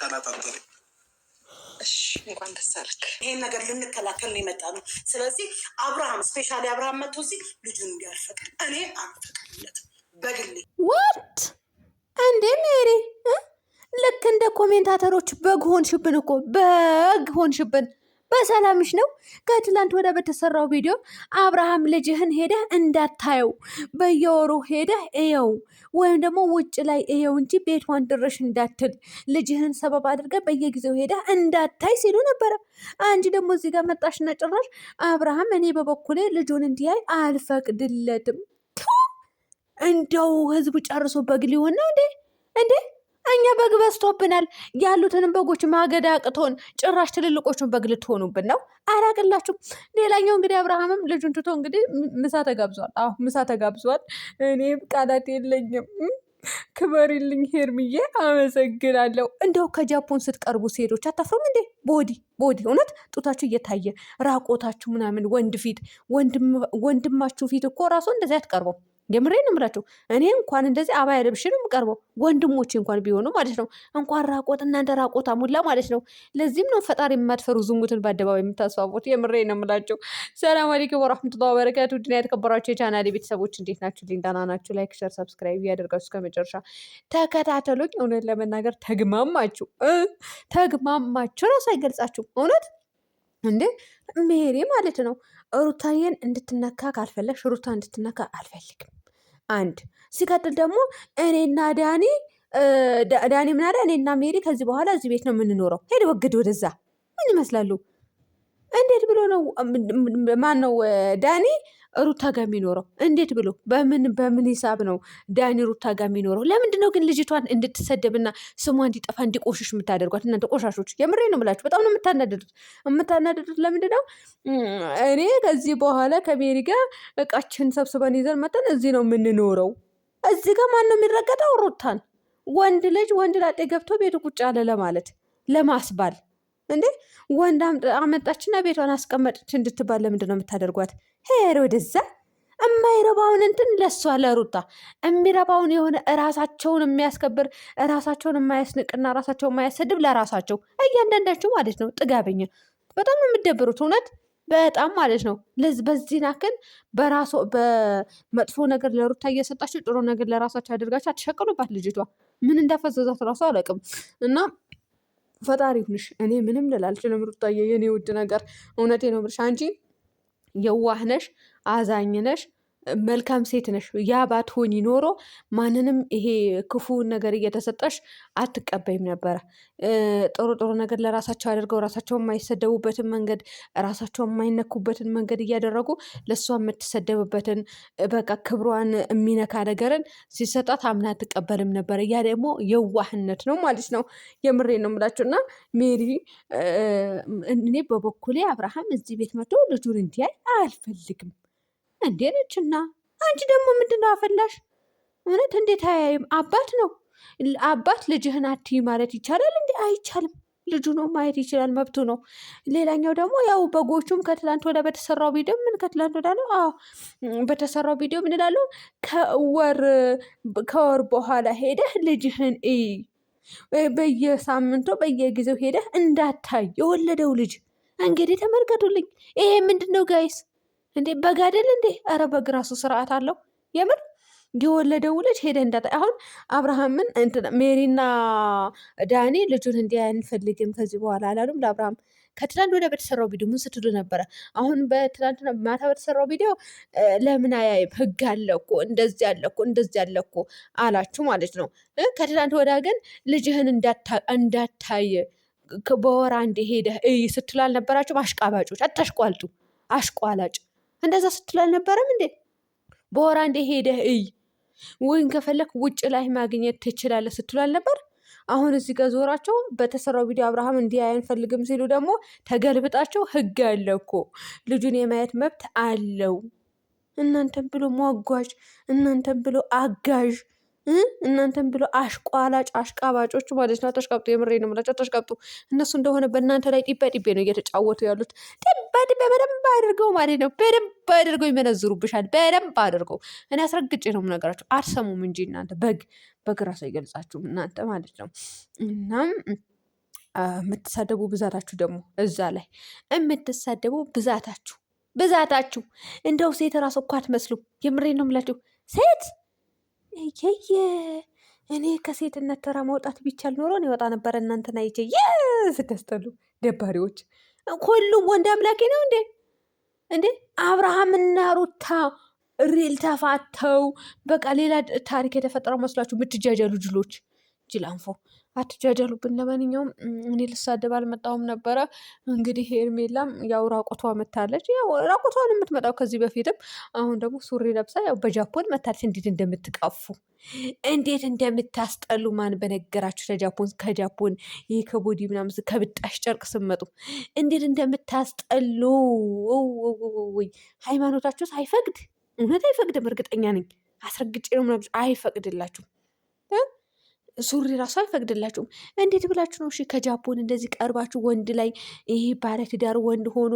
ተከናጣጠሪ። እሺ እንኳን ደስ አለክ። ይሄን ነገር ልንከላከል ነው የመጣ ነው። ስለዚህ አብርሃም ስፔሻሊ አብርሃም መጥቶ እዚህ ልጁን እንዲያልፈቅድ እኔ አልፈቅድለትም በግሌ። ዋት እንዴ ሜሪ፣ ልክ እንደ ኮሜንታተሮች በግ ሆንሽብን እኮ በግ ሆንሽብን። በሰላምሽ ነው? ከትላንት ወደ በተሰራው ቪዲዮ አብርሃም ልጅህን ሄደህ እንዳታየው በየወሩ ሄደህ እየው ወይም ደግሞ ውጭ ላይ እየው እንጂ ቤቷን ድረሽ እንዳትል ልጅህን ሰበብ አድርገህ በየጊዜው ሄደህ እንዳታይ ሲሉ ነበረ። አንቺ ደግሞ እዚህ ጋር መጣሽና ጭራሽ አብርሃም እኔ በበኩሌ ልጁን እንዲያይ አልፈቅድለትም። እንደው ህዝቡ ጨርሶ በግ ሊሆን ነው እንዴ? እንዴ እኛ በግ በዝቶብናል። ያሉትንም በጎች ማገድ አቅቶን ጭራሽ ትልልቆቹን በግ ልትሆኑብን ነው። አላቅላችሁም። ሌላኛው እንግዲህ አብርሃምም ልጁን ትቶ እንግዲህ ምሳ ተጋብዟል። አዎ ምሳ ተጋብዟል። እኔም ቃላት የለኝም። ክበሪልኝ ሄርምዬ፣ አመሰግናለሁ። እንደው ከጃፖን ስትቀርቡ ሴቶች አታፍሩም እንዴ? ቦዲ እውነት ጡታችሁ እየታየ ራቆታችሁ ምናምን ወንድ ፊት ወንድማችሁ ፊት እኮ ራሱ እንደዚህ አትቀርበው። የምሬን ነው የምላቸው። እኔ እንኳን እንደዚህ አባያ ለብሼ ነው የምቀርበው፣ ወንድሞቼ እንኳን ቢሆኑ ማለት ነው። እንኳን ራቆት እናንተ ራቆታ ሙላ ማለት ነው። ለዚህም ነው ፈጣሪ የማትፈሩ ዝሙትን በአደባባይ የምታስፋፉት። የምሬን ነው የምላቸው። ሰላም አለይኩም ወራህመቱላሂ ወበረካቱ። ድና የተከበራችሁ የቻናሌ ቤተሰቦች እንዴት ናችሁ? ደህና ናችሁ? ላይክ፣ ሸር፣ ሰብስክራይብ እያደርጋችሁ እስከ መጨረሻ ተከታተሉኝ። እውነት ለመናገር ተግማማችሁ ራሱ አይገልጻችሁም እውነት እንዴ ሜሪ ማለት ነው። ሩታዬን እንድትነካ ካልፈለግሽ ሩታ እንድትነካ አልፈልግም። አንድ ሲቀጥል ደግሞ እኔና ዳኒ ምን አለ? እኔና ሜሪ ከዚህ በኋላ እዚህ ቤት ነው የምንኖረው። ሄድ ወግድ ወደዛ። ምን ይመስላሉ? እንዴት ብሎ ነው ማን ነው ዳኒ ሩታ ጋር የሚኖረው? እንዴት ብሎ በምን ሂሳብ ነው ዳኒ ሩታ ጋር የሚኖረው? ለምንድን ነው ግን ልጅቷን እንድትሰደብና ስሟ እንዲጠፋ እንዲቆሽሽ የምታደርጓት? እናንተ ቆሻሾች፣ የምሬ ነው የምላችሁ። በጣም ነው የምታናደዱት። ለምንድን ነው እኔ ከዚህ በኋላ ከሜሪ ጋር እቃችን ሰብስበን ይዘን መጠን እዚህ ነው የምንኖረው። እዚህ ጋር ማን ነው የሚረገጠው? ሩታን። ወንድ ላጤ ገብቶ ቤቱ ቁጭ አለ ለማለት ለማስባል እንዴ ወንድ አመጣችና ቤቷን አስቀመጠች እንድትባል ለምንድን ነው የምታደርጓት? ሄር ወደዛ። የማይረባውን እንትን ለሷ ለሩታ የሚረባውን የሆነ እራሳቸውን የሚያስከብር እራሳቸውን የማያስንቅና ራሳቸውን የማያሰድብ ለራሳቸው እያንዳንዳችሁ ማለት ነው። ጥጋበኛ በጣም ነው የምትደብሩት እውነት በጣም ማለት ነው። በዚህ ናክል በመጥፎ ነገር ለሩታ እየሰጣችሁ ጥሩ ነገር ለራሳቸው ያደርጋችሁ አትሸቅሉባት። ልጅቷ ምን እንዳፈዘዛት ራሱ አላውቅም። እና ፈጣሪ ሁንሽ። እኔ ምንም ልል አልችልም። ሩታዬ የኔ ውድ ነገር እውነቴ ነው የምልሽ። አንቺ የዋህ ነሽ፣ አዛኝ ነሽ፣ መልካም ሴት ነሽ። ያ ባትሆኚ ኖሮ ማንንም ይሄ ክፉን ነገር እየተሰጠሽ አትቀበይም ነበረ። ጥሩ ነገር ለራሳቸው አድርገው ራሳቸው የማይሰደቡበትን መንገድ ራሳቸው የማይነኩበትን መንገድ እያደረጉ ለእሷ የምትሰደብበትን በቃ ክብሯን የሚነካ ነገርን ሲሰጣት አምና አትቀበልም ነበረ። ያ ደግሞ የዋህነት ነው ማለት ነው። የምሬ ነው የምላችሁ። እና ሜሪ እኔ በበኩሌ አብርሃም እዚህ ቤት መጥቶ ልጁን እንዲያይ አልፈልግም። እንዴ ነችና አንቺ ደግሞ ምንድነው አፈላሽ? እውነት እንዴት አያይም? አባት ነው አባት ልጅህን አትይ ማለት ይቻላል እንዴ? አይቻልም። ልጁ ነው ማየት ይችላል፣ መብቱ ነው። ሌላኛው ደግሞ ያው በጎቹም ከትላንት ወደ በተሰራው ቪዲዮ ከትላንት ወደ ነው በተሰራው ቪዲዮ ምን እላለሁ? ከወር በኋላ ሄደህ ልጅህን እይ፣ በየሳምንቱ በየጊዜው ሄደህ እንዳታይ የወለደው ልጅ። እንግዲህ ተመልከቱልኝ። ይሄ ምንድን ነው ጋይስ? እንዴ በግ አይደል እንዴ? ኧረ በግ ራሱ ስርዓት አለው። የምር የወለደው ልጅ ሄደ እንዳታ። አሁን አብርሃምን ሜሪና ዳኒ ልጁን እንዲህ አንፈልግም ከዚህ በኋላ አላሉም ለአብርሃም? ከትላንት ወደ በተሰራው ቪዲዮ ምን ስትሉ ነበረ? አሁን በትላንት ማታ በተሰራው ቪዲዮ ለምን አያይም? ህግ አለ እኮ እንደዚህ አለ እኮ እንደዚህ አለ እኮ አላችሁ ማለት ነው። ከትላንት ወዳ ግን ልጅህን እንዳታይ በወር አንዴ ሄደህ እይ ስትሉ አልነበራችሁም? አሽቃባጮች፣ አታሽቋልጡ። አሽቋላጭ እንደዛ ስትል አልነበረም እንዴ? በወር አንዴ ሄደህ እይ ወይም ከፈለክ ውጭ ላይ ማግኘት ትችላለህ ስትሉ አልነበር? አሁን እዚህ ጋር ዞራቸው በተሰራው ቪዲዮ አብርሃም እንዲህ አንፈልግም ሲሉ ደግሞ ተገልብጣቸው ህግ አለ እኮ ልጁን የማየት መብት አለው። እናንተን ብሎ ሟጓዥ፣ እናንተን ብሎ አጋዥ፣ እናንተን ብሎ አሽቋላጭ አሽቃባጮች ማለት ነው። ተሽቀብጡ። የምሬ ነው የምላቸው ተሽቀብጡ። እነሱ እንደሆነ በእናንተ ላይ ጢቤ ነው እየተጫወቱ ያሉት። ጢቤ በደንብ አድርገው ማለት ነው። በደንብ አድርገው ይመነዝሩብሻል። በደንብ አድርገው። እኔ አስረግጬ ነው የምነግራቸው። አትሰሙም እንጂ እናንተ በግ ራሱ አይገልጻችሁም እናንተ ማለት ነው። እናም የምትሳደቡ ብዛታችሁ ደግሞ እዛ ላይ የምትሳደቡ ብዛታችሁ እንደው ሴት ራሱ እኮ አትመስሉ። የምሬን ነው የምላችሁ ሴት እየየ እኔ ከሴትነት ተራ መውጣት ቢቻል ኖሮ እኔ ወጣ ነበረ። እናንተና ይቼ ስታስጠሉ ደባሪዎች። ሁሉም ወንድ አምላኬ ነው እንዴ? አብርሃምና ሩታ ሪል ተፋተው በቃ ሌላ ታሪክ የተፈጠረው መስሏችሁ የምትጃጃሉ ጅሎች፣ ጅላንፎ አትጃጃሉብን። ለማንኛውም እኔ ልሳደብ አልመጣሁም ነበረ። እንግዲህ ሄርሜላም ያው ራቆቷ መታለች። ያው ራቆቷን የምትመጣው ከዚህ በፊትም፣ አሁን ደግሞ ሱሪ ለብሳ ያው በጃፖን መታለች። እንዴት እንደምትቀፉ እንዴት እንደምታስጠሉ ማን በነገራችሁ። ከጃፖን ይህ ከቦዲ ምናምን ከብጣሽ ጨርቅ ስመጡ እንዴት እንደምታስጠሉ። ሃይማኖታችሁስ አይፈቅድ፣ እውነት አይፈቅድም። እርግጠኛ ነኝ፣ አስረግጬ ነው ምናምን አይፈቅድላችሁም። ሱሪ ራሱ አይፈቅድላችሁም። እንዴት ብላችሁ ነው እሺ ከጃፖን እንደዚህ ቀርባችሁ ወንድ ላይ ይሄ ባለትዳር ወንድ ሆኖ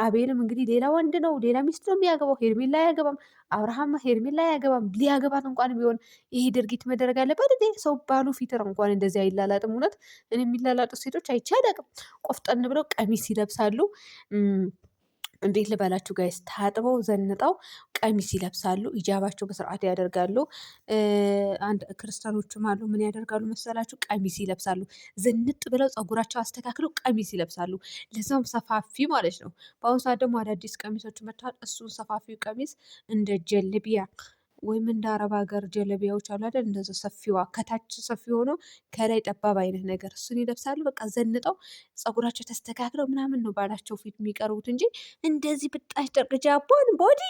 አቤልም እንግዲህ ሌላ ወንድ ነው ሌላ ሚስት ነው የሚያገባው። ሄርሜላ አያገባም፣ አብርሃም ሄርሜላ አያገባም። ሊያገባት እንኳን ቢሆን ይሄ ድርጊት መደረግ አለበት እንዴ? ሰው ባሉ ፊትር እንኳን እንደዚህ አይላላጥም። እውነት እኔ የሚላላጡ ሴቶች አይቼ አላቅም። ቆፍጠን ብለው ቀሚስ ይለብሳሉ። እንዴት ልበላችሁ ጋይስ፣ ታጥበው ዘንጠው ቀሚስ ይለብሳሉ። ኢጃባቸው በስርዓት ያደርጋሉ። አንድ ክርስቲያኖችም አሉ። ምን ያደርጋሉ መሰላችሁ? ቀሚስ ይለብሳሉ። ዝንጥ ብለው ፀጉራቸው አስተካክለው ቀሚስ ይለብሳሉ። ለዛም ሰፋፊ ማለት ነው። በአሁኑ ሰዓት ደግሞ አዳዲስ ቀሚሶች መጥተዋል። እሱን ሰፋፊ ቀሚስ እንደ ጀልቢያ ወይም እንደ አረብ ሀገር ጀለቢያዎች አሉ አይደል? እንደዚ ሰፊዋ ከታች ሰፊ ሆኖ ከላይ ጠባብ አይነት ነገር እሱን ይለብሳሉ። በቃ ዘንጠው ፀጉራቸው ተስተካክለው ምናምን ነው ባላቸው ፊት የሚቀርቡት እንጂ እንደዚህ ብጣሽ ጨርቅ ጃፖን ቦዲ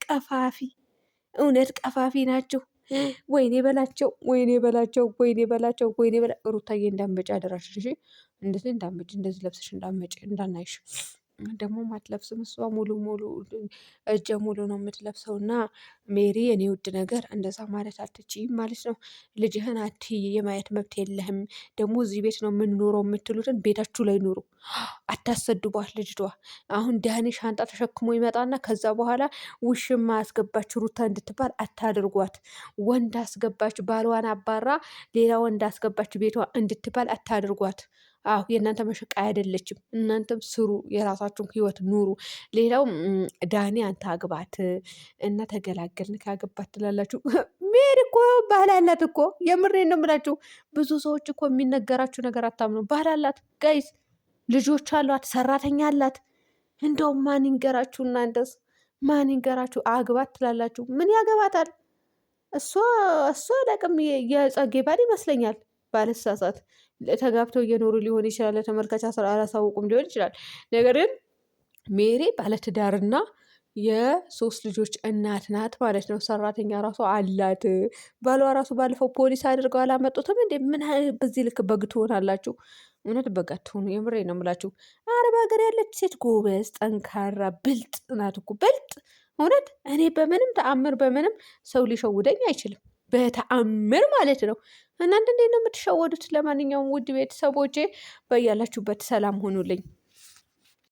ቀፋፊ፣ እውነት ቀፋፊ ናቸው። ወይኔ በላቸው፣ ወይኔ በላቸው፣ ወይኔ በላቸው፣ ወይኔ በላ። ሩታዬ እንዳመጭ አደራሽ፣ እንደዚህ እንዳመጭ፣ እንደዚህ ለብሰሽ እንዳመጭ እንዳናይሽ። ደግሞ ማትለብስም እሷ ሙሉ እጀ ሙሉ ነው የምትለብሰው። እና ሜሪ የኔ ውድ ነገር እንደዛ ማለት አትችይም ማለት ነው። ልጅህን አትይ፣ የማየት መብት የለህም። ደግሞ እዚህ ቤት ነው የምንኖረው የምትሉትን ቤታችሁ ላይ ኑሩ፣ አታሰድቧት ልጅቷ። አሁን ዳኒ ሻንጣ ተሸክሞ ይመጣና ከዛ በኋላ ውሽማ አስገባች ሩታ እንድትባል አታድርጓት። ወንድ አስገባች ባሏን አባራ ሌላ ወንድ አስገባች ቤቷ እንድትባል አታድርጓት። አዎ የእናንተ መሸቃ አይደለችም። እናንተም ስሩ፣ የራሳችሁን ህይወት ኑሩ። ሌላው ዳኒ አንተ አግባት እና ተገላገልን ካገባት ትላላችሁ። ሜሪ እኮ ባህል አላት እኮ፣ የምሬን ነው የምላችሁ። ብዙ ሰዎች እኮ የሚነገራችሁ ነገር አታምኑ። ባህል አላት ጋይስ፣ ልጆች አሏት፣ ሰራተኛ አላት። እንደውም ማን ይንገራችሁ እናንተስ፣ ማን ይንገራችሁ? አግባት ትላላችሁ። ምን ያገባታል? እሷ ለቅም የጸጌ ባል ይመስለኛል ባልሳሳት። ተጋብተው እየኖሩ ሊሆን ይችላል። ለተመልካች አላሳውቁም ሊሆን ይችላል። ነገር ግን ሜሪ ባለትዳርና የ3 ልጆች እናት ናት ማለት ነው። ሰራተኛ ራሱ አላት። ባሏ ራሱ ባለፈው ፖሊስ አድርገው አላመጡትም እንዴ? ምን በዚህ ልክ በግ ትሆናላችሁ? እውነት በግ አትሆኑ። የምሬ ነው የምላችሁ። አረብ ሀገር ያለች ሴት ጎበዝ፣ ጠንካራ፣ ብልጥ ናት እኮ ብልጥ። እውነት እኔ በምንም ሰው ሊሸውደኝ አይችልም። በተአምር ማለት ነው። እናንተ እንዴት ነው የምትሸወዱት? ለማንኛውም ውድ ቤተሰቦቼ በያላችሁበት ሰላም ሆኑልኝ።